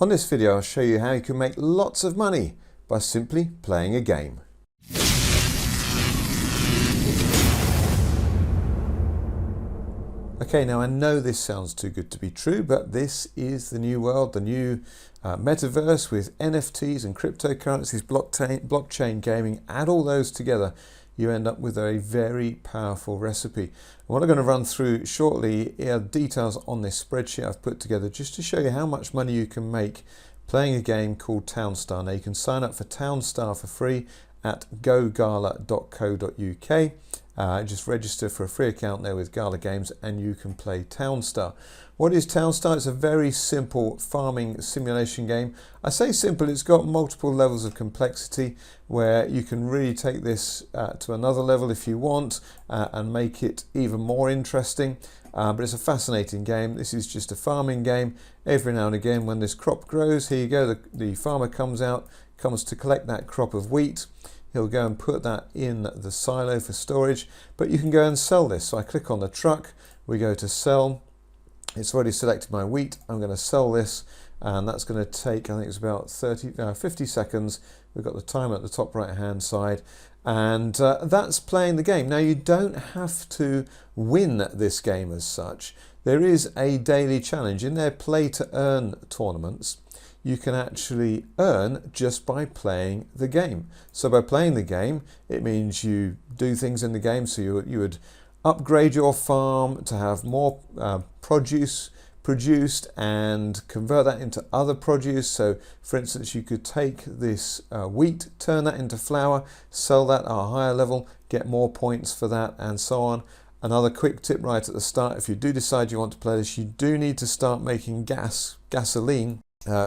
On this video, I'll show you how you can make lots of money by simply playing a game. Okay, now I know this sounds too good to be true, but this is the new world, the new metaverse with NFTs and cryptocurrencies, blockchain gaming. Add all those together, you end up with a very powerful recipe. And what I'm going to run through shortly are details on this spreadsheet I've put together just to show you how much money you can make playing a game called TownStar. Now you can sign up for TownStar for free at gogala.co.uk. Just register for a free account there with Gala Games and you can play TownStar. What is TownStar? It's a very simple farming simulation game. I say simple, it's got multiple levels of complexity where you can really take this to another level if you want and make it even more interesting. But it's a fascinating game. This is just a farming game. Every now and again when this crop grows, here you go, the farmer comes to collect that crop of wheat. He'll go and put that in the silo for storage, but you can go and sell this. So I click on the truck, we go to sell. It's already selected my wheat. I'm going to sell this, and that's going to take, I think it's about 50 seconds. We've got the timer at the top right hand side, and that's playing the game. Now you don't have to win this game as such. There is a daily challenge in their play to earn tournaments. You can actually earn just by playing the game. So by playing the game, it means you do things in the game. So you would upgrade your farm to have more produce produced and convert that into other produce. So for instance, you could take this wheat, turn that into flour, sell that at a higher level, get more points for that, and so on. Another quick tip right at the start, if you do decide you want to play this, you do need to start making gasoline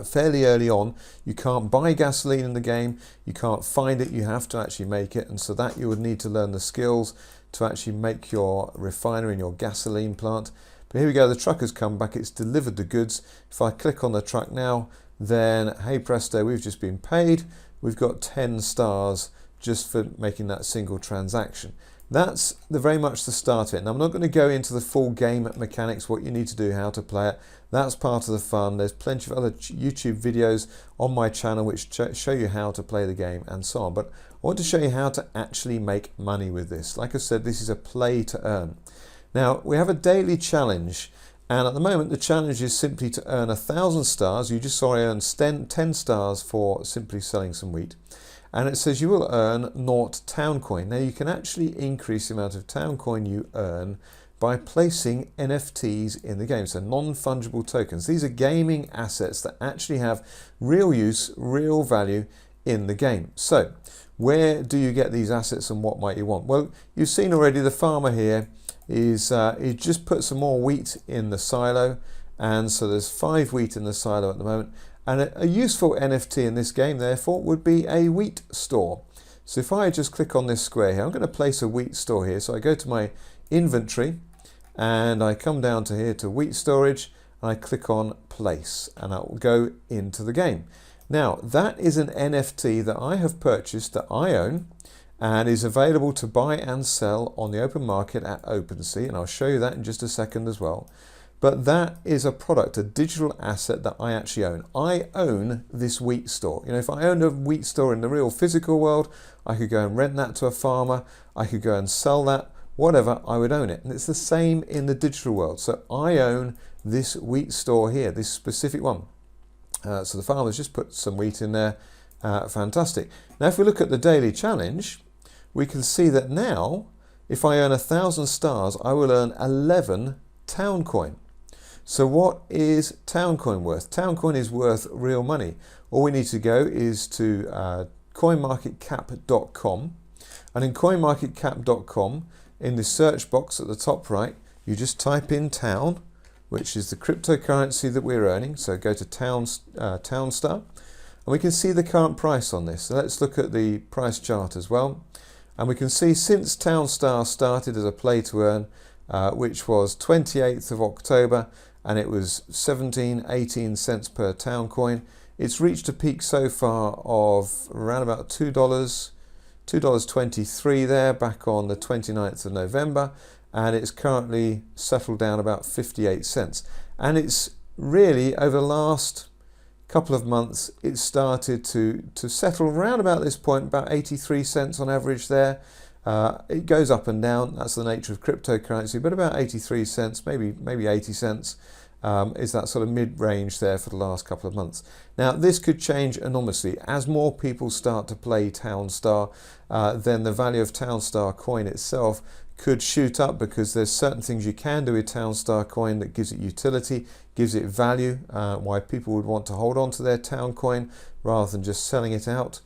fairly early on. You can't buy gasoline in the game, you can't find it, you have to actually make it, and so that you would need to learn the skills to actually make your refinery and your gasoline plant. But here we go, the truck has come back, it's delivered the goods. If I click on the truck now, then hey presto, we've just been paid. We've got 10 stars just for making that single transaction. That's very much the start of it. Now I'm not going to go into the full game mechanics, what you need to do, how to play it. That's part of the fun. There's plenty of other YouTube videos on my channel which show you how to play the game and so on. But I want to show you how to actually make money with this. Like I said, this is a play to earn. Now we have a daily challenge, and at the moment the challenge is simply to earn 1,000 stars. You just saw I earned 10 stars for simply selling some wheat. And it says you will earn 0 TownCoin. Now you can actually increase the amount of TownCoin you earn by placing NFTs in the game, so non-fungible tokens. These are gaming assets that actually have real use, real value in the game. So where do you get these assets and what might you want? Well, you've seen already the farmer here is he just put some more wheat in the silo, and so there's 5 wheat in the silo at the moment. And a useful NFT in this game, therefore, would be a wheat store. So if I just click on this square here, I'm going to place a wheat store here. So I go to my inventory and I come down to here to wheat storage and I click on place and that will go into the game. Now that is an NFT that I have purchased, that I own, and is available to buy and sell on the open market at OpenSea, and I'll show you that in just a second as well. But that is a product, a digital asset that I actually own. I own this wheat store. You know, if I owned a wheat store in the real physical world, I could go and rent that to a farmer, I could go and sell that, whatever, I would own it. And it's the same in the digital world. So I own this wheat store here, this specific one. So the farmer's just put some wheat in there. Fantastic. Now if we look at the daily challenge, we can see that now, if I earn 1,000 stars, I will earn 11 TownCoin. So what is TownCoin worth? TownCoin is worth real money. All we need to go is to coinmarketcap.com, and in coinmarketcap.com, in the search box at the top right, you just type in Town, which is the cryptocurrency that we're earning. So go to TownStar, and we can see the current price on this. So let's look at the price chart as well, and we can see since TownStar started as a play to earn, which was 28th of October, and it was 18 cents per TownCoin. It's reached a peak so far of around about $2.23 there back on the 29th of November, and it's currently settled down about 58 cents. And it's really over the last couple of months, it started to settle around about this point, about 83 cents on average there. It goes up and down. That's the nature of cryptocurrency, but about 83 cents, maybe 80 cents is that sort of mid-range there for the last couple of months. Now, this could change enormously. As more people start to play TownStar, then the value of TownStar coin itself could shoot up, because there's certain things you can do with TownStar coin that gives it utility, gives it value, why people would want to hold on to their TownCoin rather than just selling it out.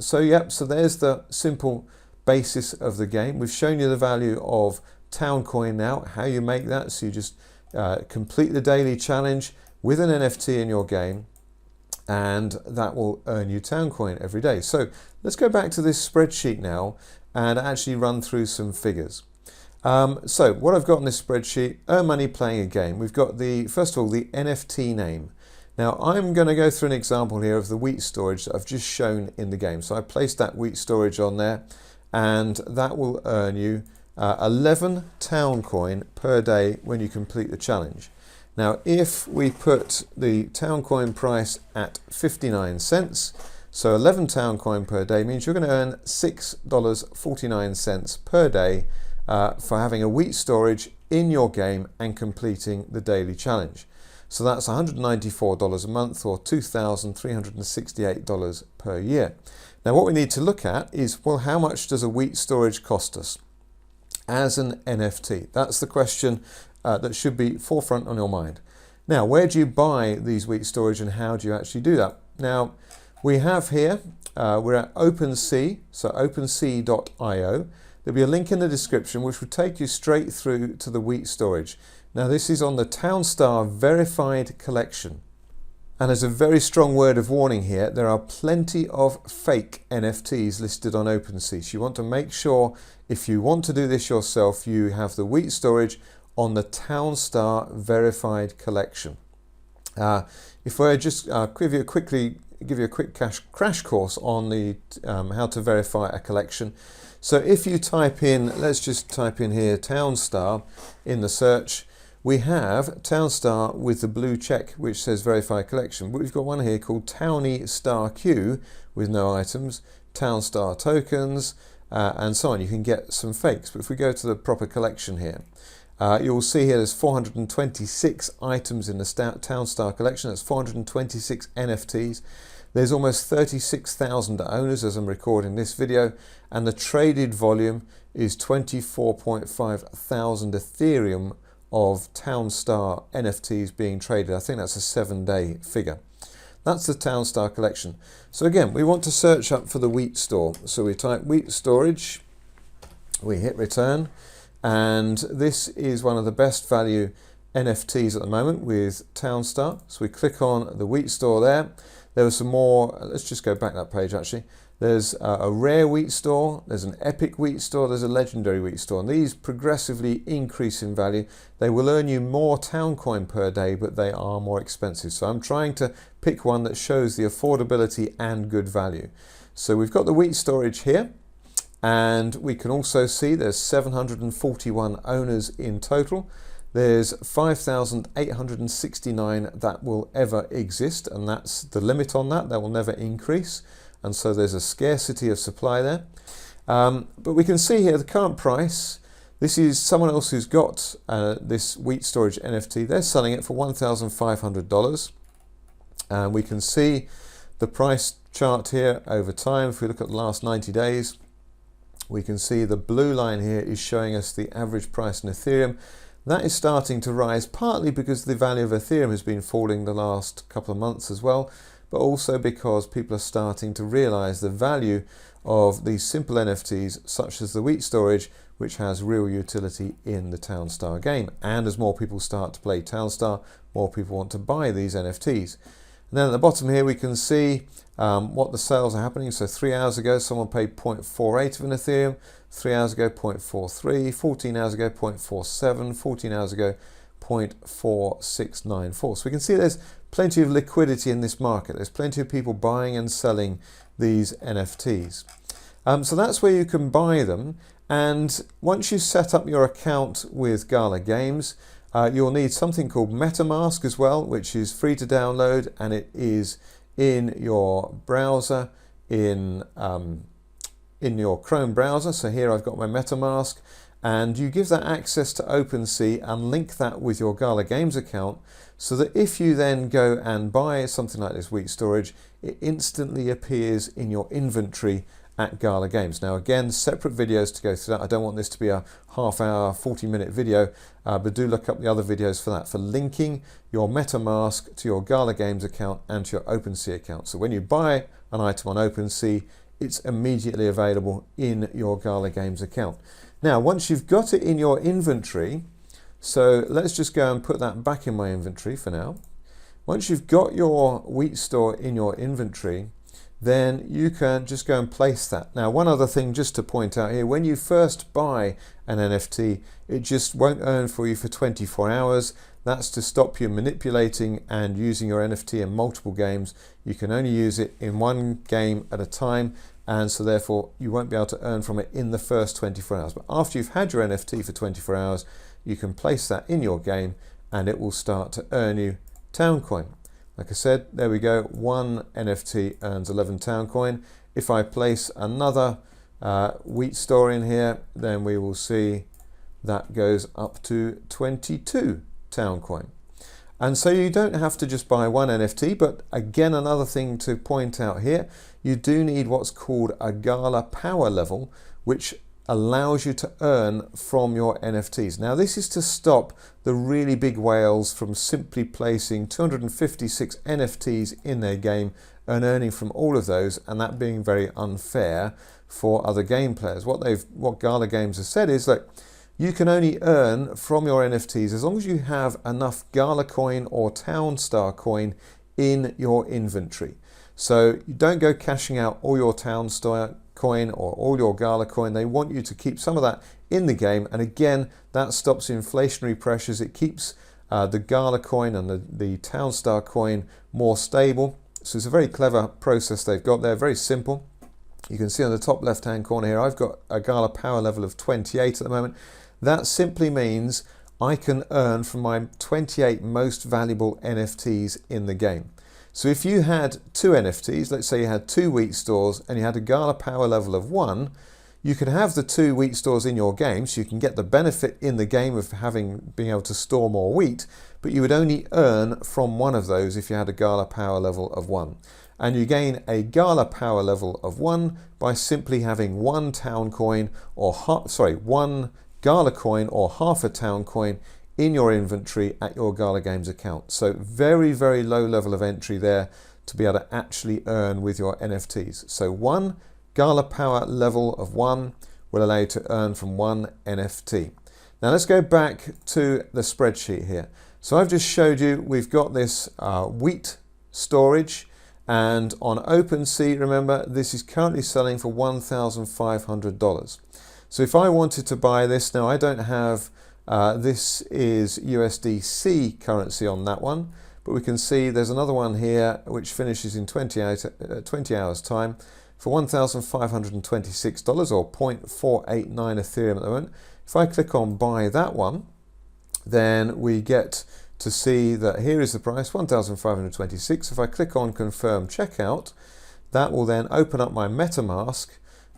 So there's the simple basis of the game. We've shown you the value of TownCoin now, how you make that. So you just complete the daily challenge with an NFT in your game, and that will earn you TownCoin every day. So let's go back to this spreadsheet now and actually run through some figures. So what I've got on this spreadsheet, earn money playing a game. We've got first of all, the NFT name. Now I'm going to go through an example here of the wheat storage that I've just shown in the game. So I placed that wheat storage on there, and that will earn you 11 TownCoin per day when you complete the challenge. Now, if we put the TownCoin price at 59 cents, so 11 TownCoin per day means you're going to earn $6.49 per day for having a wheat storage in your game and completing the daily challenge. So that's $194 a month, or $2,368 per year. Now, what we need to look at is, well, how much does a wheat storage cost us as an NFT? That's the question that should be forefront on your mind. Now, where do you buy these wheat storage, and how do you actually do that? Now, we have here, we're at OpenSea, so OpenSea.io. There'll be a link in the description which will take you straight through to the wheat storage. Now, this is on the TownStar verified collection. And as a very strong word of warning here, there are plenty of fake NFTs listed on OpenSea. So you want to make sure, if you want to do this yourself, you have the wheat storage on the TownStar verified collection. If I just give you a quick crash course on the how to verify a collection. So if you type in, let's just type in here TownStar in the search, we have TownStar with the blue check which says verify collection, but we've got one here called Townie Star Q with no items, TownStar tokens, and so on. You can get some fakes, but if we go to the proper collection here, you'll see here there's 426 items in the TownStar collection. That's 426 NFTs. There's almost 36,000 owners as I'm recording this video, and the traded volume is 24.5 thousand Ethereum of TownStar NFTs being traded. I think that's a 7-day figure. That's the TownStar collection. So again, we want to search up for the wheat store. So we type wheat storage, we hit return, and this is one of the best value NFTs at the moment with TownStar. So we click on the wheat store there. There were some more, let's just go back that page actually. There's a rare wheat store, there's an epic wheat store, there's a legendary wheat store, and these progressively increase in value. They will earn you more TownCoin per day, but they are more expensive. So I'm trying to pick one that shows the affordability and good value. So we've got the wheat storage here, and we can also see there's 741 owners in total. There's 5,869 that will ever exist, and that's the limit on that. That will never increase, and so there's a scarcity of supply there. But we can see here the current price. This is someone else who's got this wheat storage NFT. They're selling it for $1,500, and we can see the price chart here over time. If we look at the last 90 days, we can see the blue line here is showing us the average price in Ethereum. That is starting to rise, partly because the value of Ethereum has been falling the last couple of months as well, but also because people are starting to realize the value of these simple NFTs, such as the wheat storage, which has real utility in the TownStar game. And as more people start to play TownStar, more people want to buy these NFTs. And then at the bottom here, we can see what the sales are happening. So 3 hours ago, someone paid 0.48 of an Ethereum. 3 hours ago, 0.43. 14 hours ago, 0.47. 14 hours ago, 0.4694. So we can see there's plenty of liquidity in this market. There's plenty of people buying and selling these NFTs. So that's where you can buy them. And once you set up your account with Gala Games, You'll need something called MetaMask as well, which is free to download, and it is in your browser, in your Chrome browser. So here I've got my MetaMask, and you give that access to OpenSea and link that with your Gala Games account, so that if you then go and buy something like this wheat storage, it instantly appears in your inventory at Gala Games. Now again, separate videos to go through that. I don't want this to be a half-hour, 40-minute video, but do look up the other videos for that, for linking your MetaMask to your Gala Games account and to your OpenSea account. So when you buy an item on OpenSea, it's immediately available in your Gala Games account. Now, once you've got it in your inventory, so let's just go and put that back in my inventory for now. Once you've got your wheat store in your inventory, then you can just go and place that. Now, one other thing just to point out here, when you first buy an NFT, it just won't earn for you for 24 hours. That's to stop you manipulating and using your NFT in multiple games. You can only use it in one game at a time, and so therefore you won't be able to earn from it in the first 24 hours. But after you've had your NFT for 24 hours, you can place that in your game and it will start to earn you TownCoin. Like I said, there we go, one NFT earns 11 TownCoin. If I place another wheat store in here, then we will see that goes up to 22 TownCoin. And so you don't have to just buy one NFT, but again, another thing to point out here, you do need what's called a Gala power level, which allows you to earn from your NFTs. Now, this is to stop the really big whales from simply placing 256 NFTs in their game and earning from all of those, and that being very unfair for other game players. What Gala Games has said is that you can only earn from your NFTs as long as you have enough Gala coin or Townstar coin in your inventory. So you don't go cashing out all your Townstar coin or all your Gala coin. They want you to keep some of that in the game, and again, that stops inflationary pressures. It keeps the Gala coin and the Townstar coin more stable. So it's a very clever process they've got there, very simple. You can see on the top left hand corner here, I've got a Gala power level of 28 at the moment. That simply means I can earn from my 28 most valuable NFTs in the game. So if you had two NFTs, let's say you had two wheat stores and you had a Gala power level of 1, you could have the two wheat stores in your game, so you can get the benefit in the game of being able to store more wheat, but you would only earn from one of those if you had a Gala power level of 1. And you gain a Gala power level of 1 by simply having one TownCoin or one Gala coin or half a TownCoin in your inventory at your Gala Games account. So very, very low level of entry there to be able to actually earn with your NFTs. So one Gala power level of 1 will allow you to earn from one NFT. Now let's go back to the spreadsheet here. So I've just showed you we've got this wheat storage, and on OpenSea, remember, this is currently selling for $1,500. So if I wanted to buy this, now I don't have this is USDC currency on that one, but we can see there's another one here which finishes in 20 hours time for $1,526 or 0.489 Ethereum at the moment. If I click on buy that one, then we get to see that here is the price, 1,526. If I click on confirm checkout, that will then open up my MetaMask,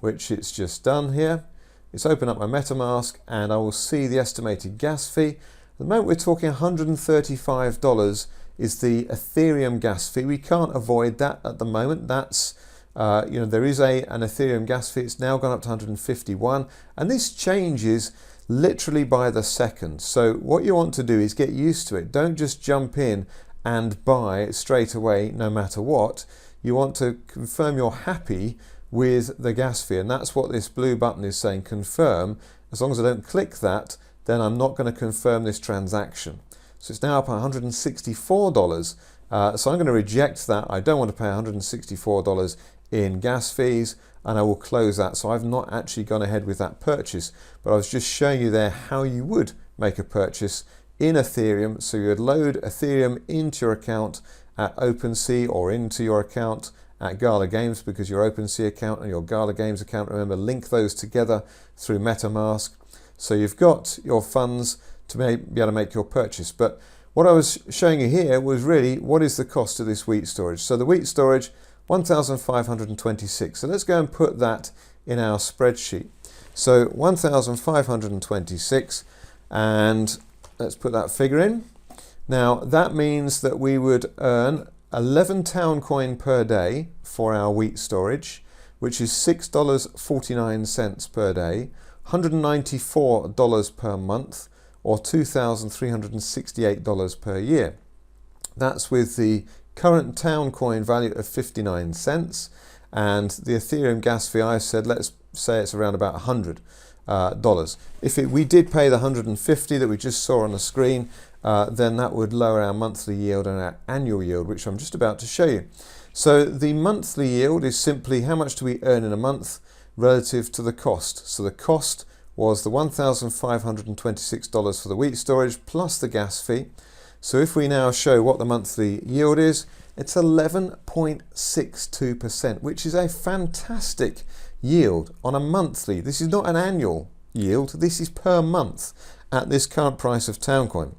which it's just done here. It's opened up my MetaMask and I will see the estimated gas fee. At the moment we're talking $135 is the Ethereum gas fee. We can't avoid that at the moment. That's there is an Ethereum gas fee. It's now gone up to 151, and this changes literally by the second. So what you want to do is get used to it. Don't just jump in and buy straight away no matter what. You want to confirm you're happy with the gas fee, and that's what this blue button is saying, confirm. As long as I don't click that, then I'm not going to confirm this transaction. So it's now up $164. So I'm going to reject that. I don't want to pay $164 in gas fees, and I will close that. So I've not actually gone ahead with that purchase, but I was just showing you there how you would make a purchase in Ethereum. So you would load Ethereum into your account at OpenSea or into your account at Gala Games, because your OpenSea account and your Gala Games account, remember, link those together through MetaMask. So you've got your funds to be able to make your purchase. But what I was showing you here was really what is the cost of this wheat storage. So the wheat storage, 1,526. So let's go and put that in our spreadsheet. So 1,526, and let's put that figure in. Now that means that we would earn 11 TownCoin per day for our wheat storage, which is $6.49 per day, $194 per month, or $2,368 per year. That's with the current TownCoin value of 59 cents, and the Ethereum gas fee, I said, let's say it's around about $100. If we did pay the 150 that we just saw on the screen, then that would lower our monthly yield and our annual yield, which I'm just about to show you. So the monthly yield is simply how much do we earn in a month relative to the cost. So the cost was the $1,526 for the wheat storage plus the gas fee. So if we now show what the monthly yield is, it's 11.62%, which is a fantastic yield on a monthly. This is not an annual yield, this is per month at this current price of TownCoin.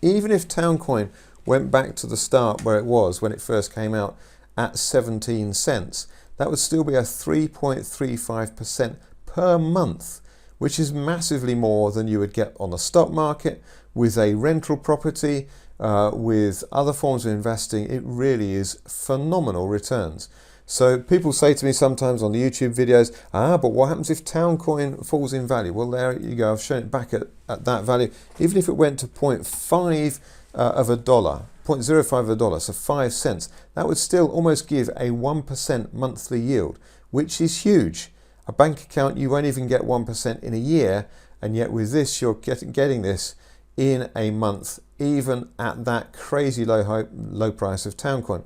Even if TownCoin went back to the start where it was when it first came out at 17 cents, that would still be a 3.35% per month, which is massively more than you would get on the stock market, with a rental property, with other forms of investing. It really is phenomenal returns. So people say to me sometimes on the YouTube videos, but what happens if TownCoin falls in value? Well, there you go, I've shown it back at that value. Even if it went to 0.5 of a dollar, 0.05 of a dollar, so 5 cents, that would still almost give a 1% monthly yield, which is huge. A bank account, you won't even get 1% in a year, and yet with this, you're getting this in a month, even at that crazy low price of TownCoin.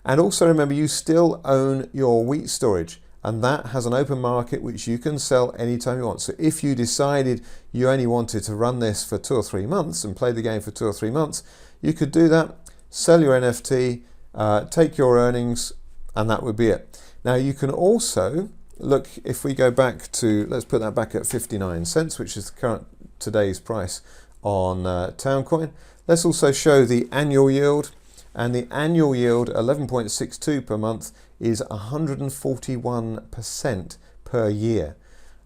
And also remember, you still own your wheat storage, and that has an open market which you can sell anytime you want. So if you decided you only wanted to run this for 2 or 3 months and play the game for 2 or 3 months, you could do that, sell your NFT, take your earnings, and that would be it. Now you can also look, if we go back to, let's put that back at 59 cents, which is the current today's price on TownCoin. Let's also show the annual yield, and the annual yield, 11.62 per month, is 141% per year.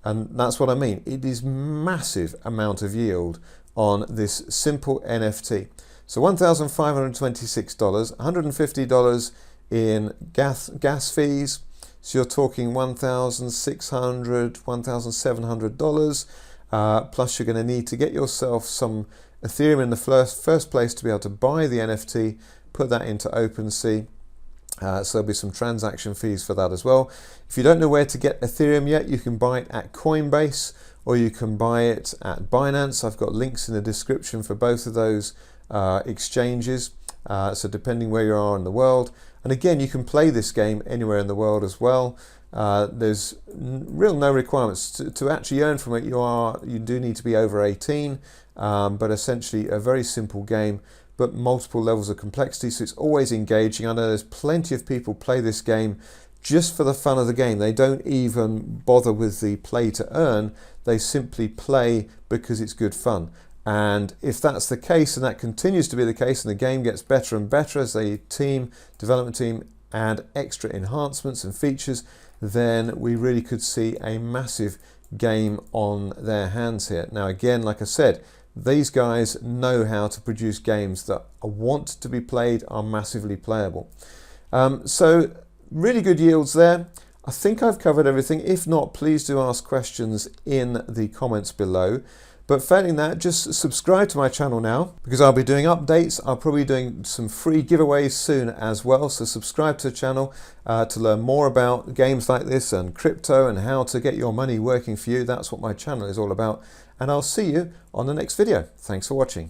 And that's what I mean. It is massive amount of yield on this simple NFT. So $1,526, $150 in gas fees. So you're talking $1,600, $1,700. Plus you're going to need to get yourself some Ethereum in the first place to be able to buy the NFT, put that into OpenSea. So there'll be some transaction fees for that as well. If you don't know where to get Ethereum yet, you can buy it at Coinbase or you can buy it at Binance. I've got links in the description for both of those exchanges. So depending where you are in the world. And again, you can play this game anywhere in the world as well. There's no requirements to actually earn from it. You do need to be over 18, but essentially a very simple game, but multiple levels of complexity, so it's always engaging. I know there's plenty of people play this game just for the fun of the game. They don't even bother with the play to earn, they simply play because it's good fun. And if that's the case, and that continues to be the case, and the game gets better and better as the development team add extra enhancements and features, then we really could see a massive game on their hands here. Now again, like I said, these guys know how to produce games that want to be played, are massively playable. So really good yields there. I think I've covered everything. If not, please do ask questions in the comments below. But failing that, just subscribe to my channel now, because I'll be doing updates. I'll probably be doing some free giveaways soon as well. So subscribe to the channel to learn more about games like this and crypto and how to get your money working for you. That's what my channel is all about. And I'll see you on the next video. Thanks for watching.